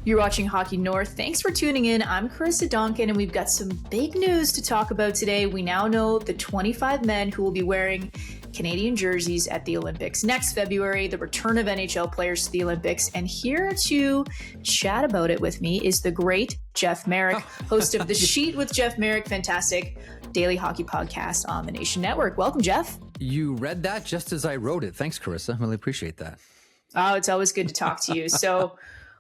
You're watching Hockey North. Thanks for tuning in. I'm Karissa Donkin, and we've got some big news to talk about today. We now know the 25 men who will be wearing Canadian jerseys at the Olympics next February, the return of NHL players to the Olympics. And here to chat about it with me is the great Jeff Marek, host of The Sheet with Jeff Marek, fantastic daily hockey podcast on the Nation Network. Welcome, Jeff. You read that just as I wrote it. Thanks, Karissa. Really appreciate that. Oh, it's always good to talk to you. So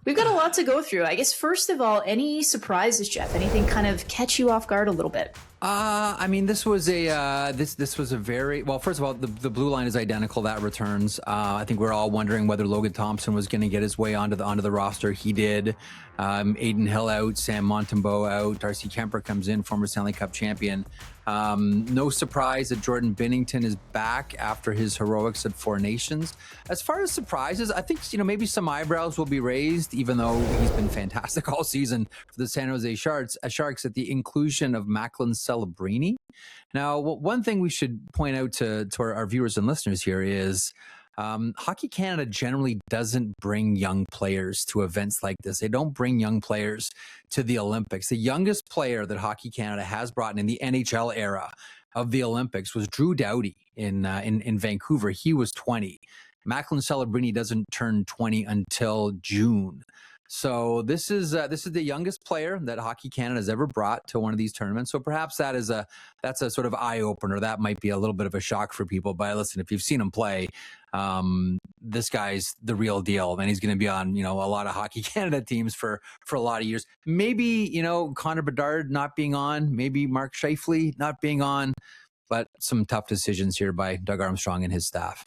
we've got a lot to go through. I guess, first of all, any surprises, Jeff? Anything kind of catch you off guard a little bit? I mean, this was a this was a very well. First of all, the blue line is identical. That returns. I think we're all wondering whether Logan Thompson was going to get his way onto the roster. He did. Aiden Hill out, Sam Montembeault out, Darcy Kemper comes in, former Stanley Cup champion. No surprise that Jordan Binnington is back after his heroics at Four Nations. As far as surprises, I think maybe some eyebrows will be raised, even though he's been fantastic all season for the San Jose Sharks at the inclusion of Macklin Celebrini. Now, one thing we should point out to our viewers and listeners here is Hockey Canada generally doesn't bring young players to events like this. They don't bring young players to the Olympics. The youngest player that Hockey Canada has brought in the NHL era of the Olympics was Drew Doughty in Vancouver. He was 20. Macklin Celebrini doesn't turn 20 until June. So this is the youngest player that Hockey Canada has ever brought to one of these tournaments. So perhaps that's a sort of eye opener. That might be a little bit of a shock for people. But listen, if you've seen him play, this guy's the real deal, and he's going to be on a lot of Hockey Canada teams for a lot of years. Maybe Connor Bedard not being on, maybe Mark Scheifele not being on, but some tough decisions here by Doug Armstrong and his staff.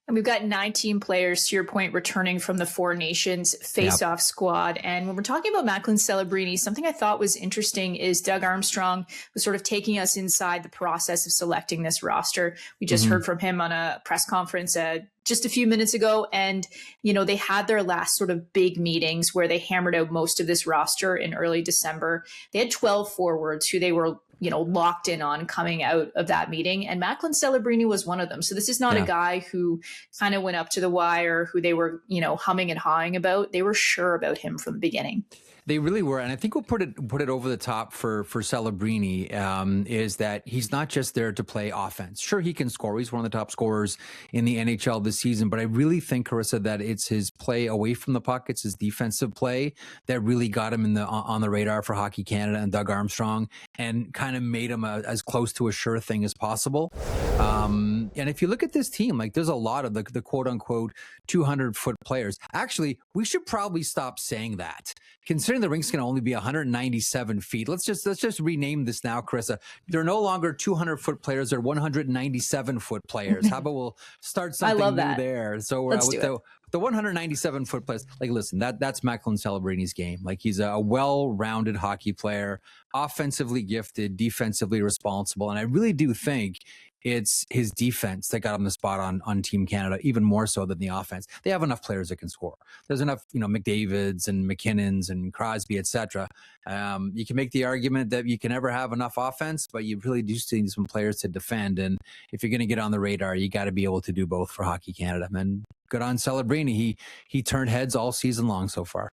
And we've got 19 players, to your point, returning from the Four Nations face-off squad. And when we're talking about Macklin Celebrini, something I thought was interesting is Doug Armstrong was sort of taking us inside the process of selecting this roster. We just heard from him on a press conference just a few minutes ago. And, they had their last sort of big meetings where they hammered out most of this roster in early December. They had 12 forwards who they were locked in on coming out of that meeting. And Macklin Celebrini was one of them. So this is not a guy who kind of went up to the wire, who they were, humming and hawing about. They were sure about him from the beginning. They really were. And I think we'll put it over the top for Celebrini is that he's not just there to play offense. Sure, he can score. He's one of the top scorers in the NHL this season. But I really think, Karissa, that it's his play away from the puck. It's his defensive play that really got him on the radar for Hockey Canada and Doug Armstrong and kind of made him as close to a sure thing as possible. And if you look at this team, there's a lot of the quote unquote 200-foot players. Actually, we should probably stop saying that. Considering the rink's going to only be 197 feet, let's just rename this now, Karissa. They're no longer 200-foot players; they're 197-foot players. How about we'll start something new there? So with the 197-foot players, listen, that's Macklin Celebrini's game. He's a well-rounded hockey player, offensively gifted, defensively responsible, and I really do think it's his defense that got him the spot on Team Canada, even more so than the offense. They have enough players that can score. There's enough, McDavids and McKinnons and Crosby, etc. You can make the argument that you can never have enough offense, but you really do need some players to defend. And if you're going to get on the radar, you got to be able to do both for Hockey Canada. And good on Celebrini. He turned heads all season long so far.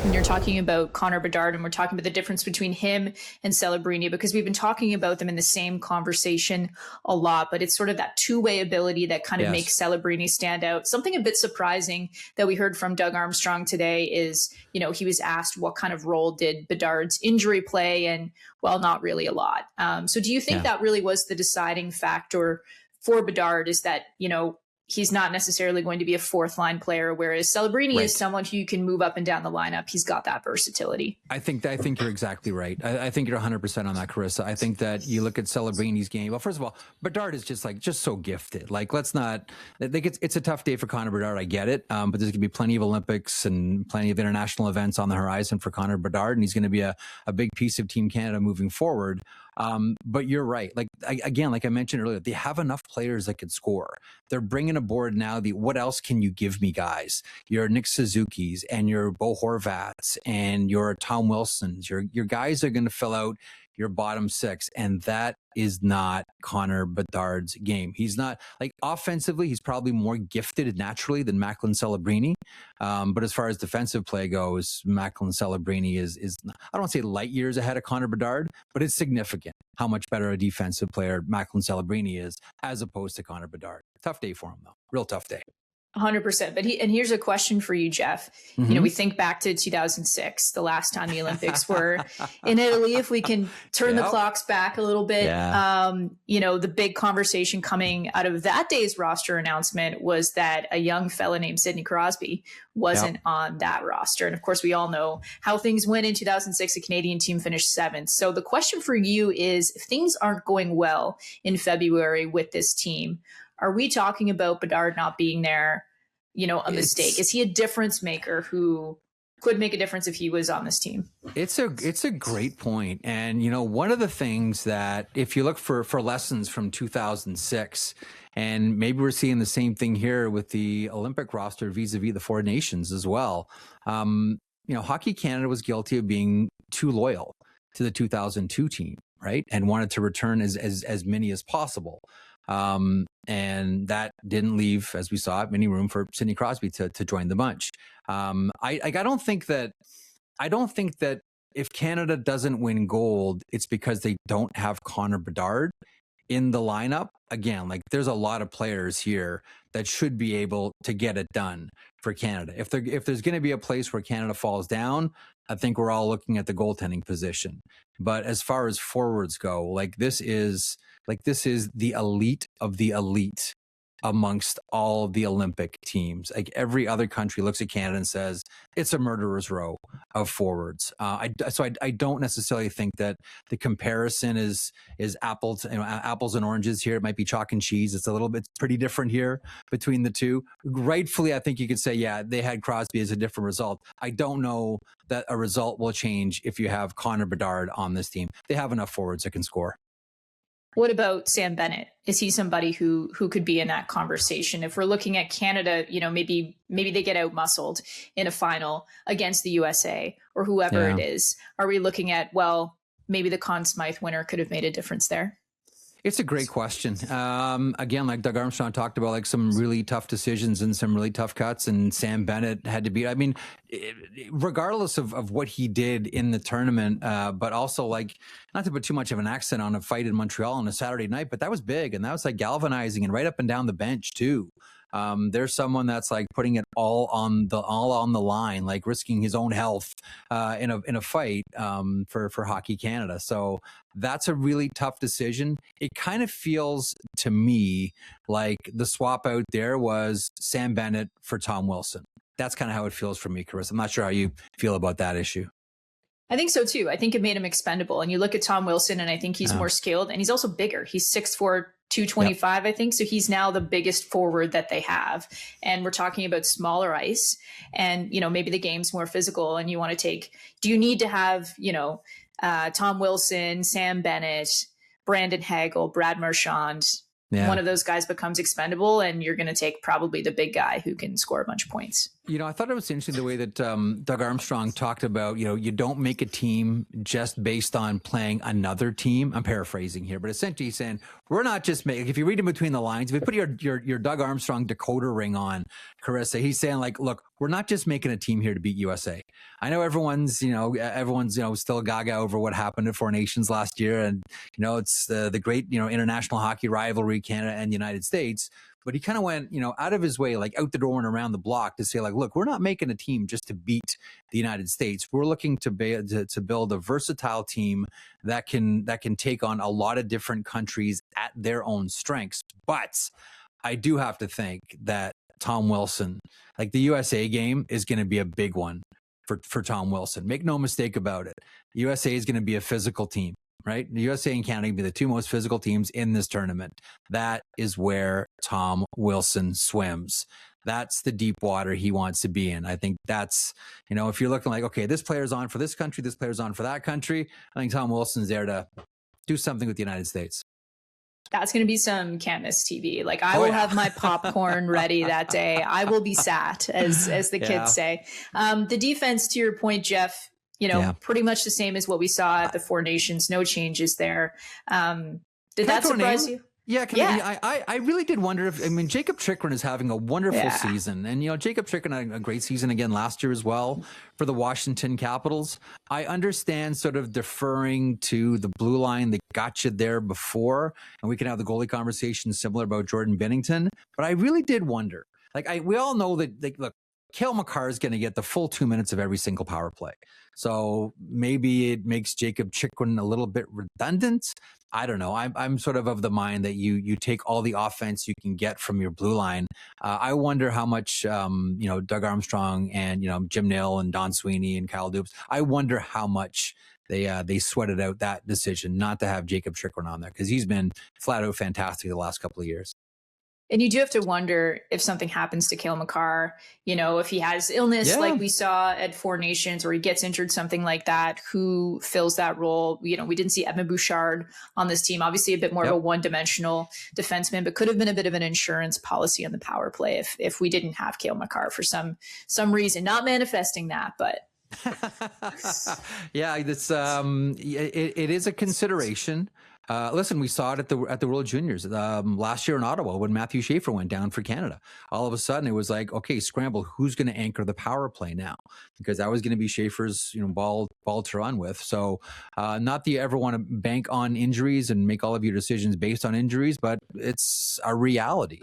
And you're talking about Connor Bedard, and we're talking about the difference between him and Celebrini, because we've been talking about them in the same conversation a lot, but it's sort of that two-way ability that kind of makes Celebrini stand out. Something a bit surprising that we heard from Doug Armstrong today is, he was asked what kind of role did Bedard's injury play, and well, not really a lot. So do you think that really was the deciding factor for Bedard, is that, he's not necessarily going to be a fourth line player, whereas Celebrini is someone who you can move up and down the lineup. He's got that versatility. I think you're exactly right. I think you're 100% on that, Karissa. I think that you look at Celebrini's game. Well, first of all, Bedard is just so gifted. Let's not. It's a tough day for Connor Bedard. I get it, but there's going to be plenty of Olympics and plenty of international events on the horizon for Connor Bedard, and he's going to be a big piece of Team Canada moving forward. But you're right. Like I mentioned earlier, they have enough players that can score. They're bringing aboard now what else can you give me, guys? Your Nick Suzuki's and your Bo Horvats and your Tom Wilsons. Your guys are going to fill out your bottom six. And that is not Connor Bedard's game. He's not, like, offensively, he's probably more gifted naturally than Macklin Celebrini. But as far as defensive play goes, Macklin Celebrini is I don't want to say light years ahead of Connor Bedard, but it's significant how much better a defensive player Macklin Celebrini is as opposed to Connor Bedard. Tough day for him, though. Real tough day. 100%. But here's a question for you, Jeff. You know, we think back to 2006, the last time the Olympics were in Italy. If we can turn the clocks back a little bit, you know, the big conversation coming out of that day's roster announcement was that a young fella named Sidney Crosby wasn't on that roster. And of course, we all know how things went in 2006. The Canadian team finished 7th. So the question for you is, if things aren't going well in February with this team, are we talking about Bedard not being there, you know, a mistake? Is he a difference maker who could make a difference if he was on this team? It's a great point. And, you know, one of the things that, if you look for lessons from 2006, and maybe we're seeing the same thing here with the Olympic roster vis-a-vis the Four Nations as well. You know, Hockey Canada was guilty of being too loyal to the 2002 team, right? And wanted to return as many as possible. And that didn't leave, as we saw, any room for Sidney Crosby to join the bunch. I don't think that if Canada doesn't win gold, it's because they don't have Connor Bedard in the lineup. Again, like, there's a lot of players here that should be able to get it done for Canada. If there's going to be a place where Canada falls down, I think we're all looking at the goaltending position. But as far as forwards go, this is the elite of the elite amongst all of the Olympic teams. Like, every other country looks at Canada and says it's a murderer's row of forwards. So I don't necessarily think that the comparison is apples and oranges here. It might be chalk and cheese. It's a little bit pretty different here between the two. Rightfully, I think you could say, yeah, they had Crosby as a different result. I don't know that a result will change if you have Connor Bedard on this team. They have enough forwards that can score. What about Sam Bennett? Is he somebody who could be in that conversation? If we're looking at Canada, you know, maybe they get out muscled in a final against the USA or whoever it is. Are we looking at, well, maybe the Conn Smythe winner could have made a difference there? It's a great question. Again, like Doug Armstrong talked about, like, some really tough decisions and some really tough cuts, and Sam Bennett had to be, I mean, regardless of what he did in the tournament, but also, like, not to put too much of an accent on a fight in Montreal on a Saturday night, but that was big, and that was, like, galvanizing and right up and down the bench too. There's someone that's, like, putting it all on the line, like risking his own health in a fight for Hockey Canada. So that's a really tough decision. It kind of feels to me like the swap out there was Sam Bennett for Tom Wilson. That's kind of how it feels for me, Karissa. I'm not sure how you feel about that issue. I think so too. I think it made him expendable. And you look at Tom Wilson, and I think he's more skilled, and he's also bigger. He's 6'4", 225, I think. So he's now the biggest forward that they have. And we're talking about smaller ice, and, you know, maybe the game's more physical, and you want to do you need to have, you know, Tom Wilson, Sam Bennett, Brandon Hagel, Brad Marchand? One of those guys becomes expendable, and you're going to take probably the big guy who can score a bunch of points. You know, I thought it was interesting the way that Doug Armstrong talked about, you know, you don't make a team just based on playing another team. I'm paraphrasing here, but essentially he's saying, we're not just making, if you read in between the lines, if you put your Doug Armstrong decoder ring on, Karissa, he's saying, like, look, we're not just making a team here to beat USA. I know everyone's still gaga over what happened at Four Nations last year. And, you know, it's the great, you know, international hockey rivalry, Canada and the United States. But he kind of went, you know, out of his way, like out the door and around the block, to say, like, look, we're not making a team just to beat the United States. We're looking to build a versatile team that can take on a lot of different countries at their own strengths. But I do have to think that Tom Wilson, like, the USA game is going to be a big one for Tom Wilson. Make no mistake about it. USA is going to be a physical team. Right? The USA and Canada be the two most physical teams in this tournament. That is where Tom Wilson swims. That's the deep water he wants to be in. I think that's, you know, if you're looking like, okay, this player's on for this country, this player's on for that country, I think Tom Wilson's there to do something with the United States. That's going to be some can't miss TV. Like, I will have my popcorn ready that day. I will be sat, as the kids say. The defense, to your point, Jeff, pretty much the same as what we saw at the Four Nations. No changes there. Did that surprise you? Yeah, I really did wonder if, Jacob Chychrun is having a wonderful season. And, Jacob Chychrun had a great season again last year as well for the Washington Capitals. I understand sort of deferring to the blue line that got you there before, and we can have the goalie conversation similar about Jordan Binnington. But I really did wonder, we all know that, look, Cale Makar is going to get the full 2 minutes of every single power play. So maybe it makes Jacob Chychrun a little bit redundant. I don't know. I'm sort of the mind that you take all the offense you can get from your blue line. I wonder how much, Doug Armstrong and, Jim Nill and Don Sweeney and Kyle Dubas, I wonder how much they sweated out that decision not to have Jacob Chychrun on there, because he's been flat out fantastic the last couple of years. And you do have to wonder if something happens to Cale Makar, if he has illness like we saw at Four Nations, or he gets injured, something like that, who fills that role. We didn't see Evan Bouchard on this team, obviously a bit more of a one-dimensional defenseman, but could have been a bit of an insurance policy on the power play if we didn't have Cale Makar for some reason. Not manifesting that, but yeah, it's it is a consideration. Listen, we saw it at the World Juniors last year in Ottawa when Matthew Schaefer went down for Canada. All of a sudden, it was like, okay, scramble. Who's going to anchor the power play now? Because that was going to be Schaefer's ball to run with. So, not that you ever want to bank on injuries and make all of your decisions based on injuries, but it's a reality.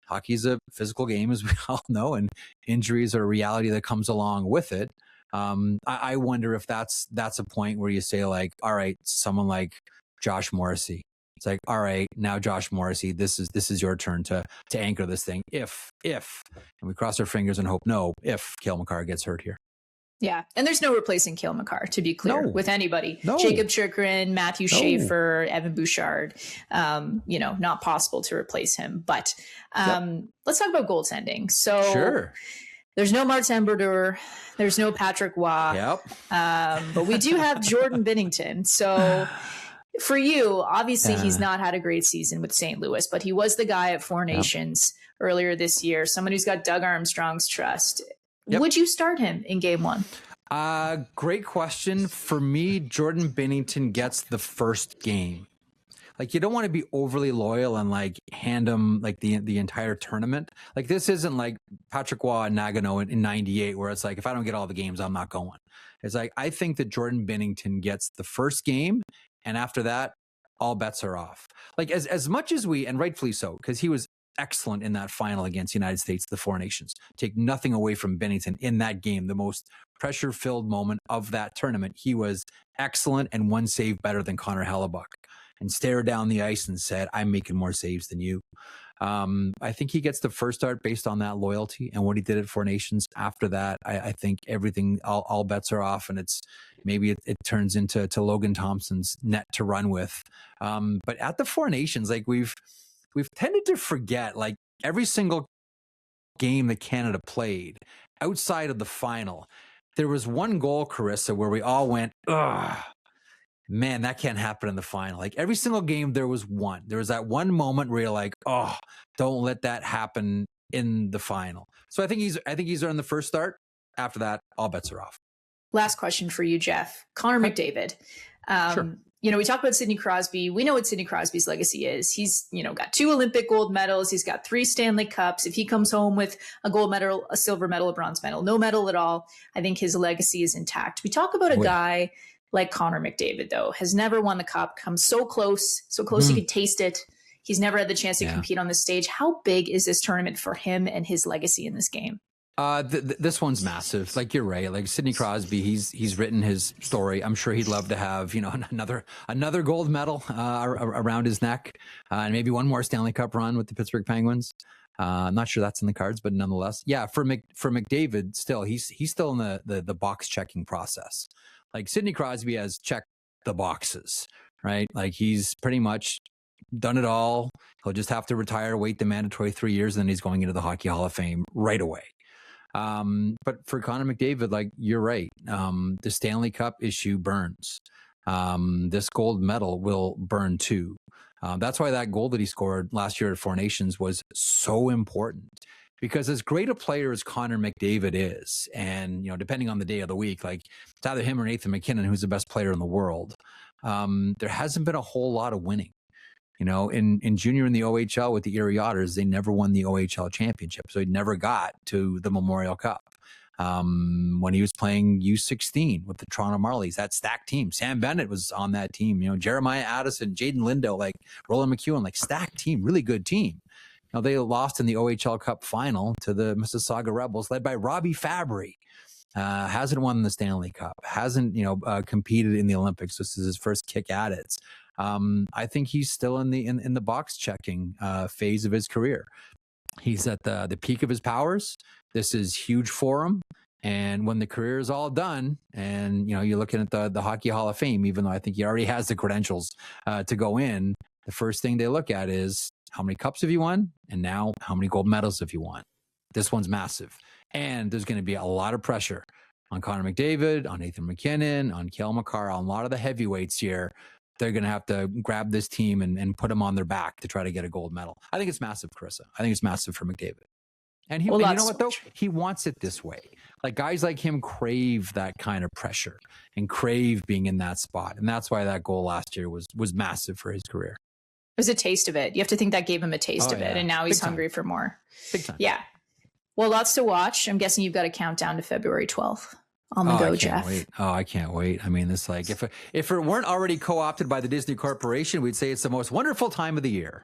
Hockey's a physical game, as we all know, and injuries are a reality that comes along with it. I wonder if that's a point where you say, like, all right, someone like Josh Morrissey. It's like, all right, now Josh Morrissey, this is your turn to anchor this thing. If, and we cross our fingers and hope if Cale Makar gets hurt here. Yeah, and there's no replacing Cale Makar, to be clear, with anybody. No. Jacob Chychrun, Matthew Schaefer, Evan Bouchard, not possible to replace him. But let's talk about goaltending. So sure. There's no Martin Brodeur. There's no Patrick Waugh. But we do have Jordan Binnington. So for you, obviously, he's not had a great season with St. Louis, but he was the guy at Four Nations earlier this year, someone who's got Doug Armstrong's trust. Would you start him in game one? Great question. For me, Jordan Binnington gets the first game. Like, you don't want to be overly loyal and hand him the entire tournament. Like, this isn't like Patrick Waugh and Nagano in 98, where it's like, if I don't get all the games, I'm not going. It's like, I think that Jordan Binnington gets the first game, and after that, all bets are off. Like, as much as and rightfully so, because he was excellent in that final against the United States, the Four Nations. Take nothing away from Binnington in that game, the most pressure-filled moment of that tournament. He was excellent and one save better than Connor Hellebuck, and stared down the ice and said, I'm making more saves than you. I think he gets the first start based on that loyalty and what he did at Four Nations. After that, I think everything, all bets are off, and maybe it turns into Logan Thompson's net to run with. But at the Four Nations, we've tended to forget, every single game that Canada played outside of the final, there was one goal, Karissa, where we all went, ugh. Man, that can't happen in the final. Every single game, there was one. There was that one moment where you're like, oh, don't let that happen in the final. So I think he's earned the first start. After that, all bets are off. Last question for you, Jeff. Connor McDavid. Sure. We talk about Sidney Crosby. We know what Sidney Crosby's legacy is. He's, got 2 Olympic gold medals. He's got 3 Stanley Cups. If he comes home with a gold medal, a silver medal, a bronze medal, no medal at all, I think his legacy is intact. We talk about a guy like Connor McDavid, though, has never won the cup, come so close he could taste it. He's never had the chance to compete on this stage. How big is this tournament for him and his legacy in this game? This one's massive. You're right. Sidney Crosby, he's written his story. I'm sure he'd love to have, another gold medal around his neck, and maybe one more Stanley Cup run with the Pittsburgh Penguins. I'm not sure that's in the cards, but nonetheless, for McDavid, still he's still in the box checking process. Sidney Crosby has checked the boxes, right? He's pretty much done it all. He'll just have to retire, wait the mandatory 3 years, and then he's going into the Hockey Hall of Fame right away. But for Connor McDavid, you're right. The Stanley Cup issue burns. This gold medal will burn too. That's why that goal that he scored last year at Four Nations was so important. Because as great a player as Connor McDavid is, and, depending on the day of the week, like it's either him or Nathan McKinnon, who's the best player in the world, there hasn't been a whole lot of winning. In junior in the OHL with the Erie Otters, they never won the OHL championship. So he never got to the Memorial Cup. When he was playing U16 with the Toronto Marlies, that stacked team. Sam Bennett was on that team. Jeremiah Addison, Jaden Lindo, like Roland McEwen, like stacked team, really good team. They lost in the OHL Cup final to the Mississauga Rebels, led by Robbie Fabry. Hasn't won the Stanley Cup, hasn't competed in the Olympics. This is his first kick at it. I think he's still in the box checking phase of his career. He's at the peak of his powers. This is huge for him. And when the career is all done, and you're looking at the Hockey Hall of Fame, even though I think he already has the credentials to go in, the first thing they look at is how many cups have you won, and now how many gold medals have you won. This one's massive, and there's going to be a lot of pressure on Connor McDavid, on Nathan McKinnon, on Cale Makar, on a lot of the heavyweights here. They're going to have to grab this team and put them on their back to try to get a gold medal. I think it's massive, Karissa. I think it's massive for McDavid. And you know what, though? He wants it this way. Like, guys like him crave that kind of pressure and crave being in that spot. And that's why that goal last year was massive for his career. It was a taste of it. You have to think that gave him a taste of it. And now he's hungry for more. Big time. Yeah. Well, lots to watch. I'm guessing you've got a countdown to February 12th. On the go, Jeff. I can't wait. I mean, it's like if it weren't already co-opted by the Disney Corporation, we'd say it's the most wonderful time of the year.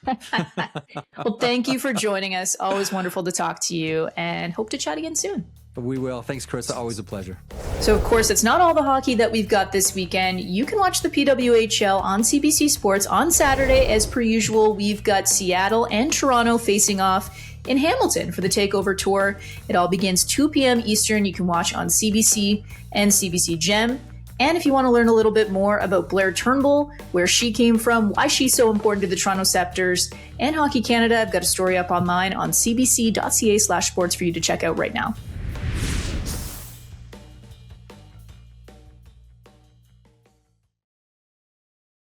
Well, thank you for joining us. Always wonderful to talk to you, and hope to chat again soon. We will. Thanks, Karissa. Always a pleasure. So, of course, it's not all the hockey that we've got this weekend. You can watch the PWHL on CBC Sports on Saturday. As per usual, we've got Seattle and Toronto facing off in Hamilton for the TakeOver Tour. It all begins 2 p.m. Eastern. You can watch on CBC and CBC Gem. And if you want to learn a little bit more about Blair Turnbull, where she came from, why she's so important to the Toronto Scepters, and Hockey Canada, I've got a story up online on cbc.ca/sports for you to check out right now.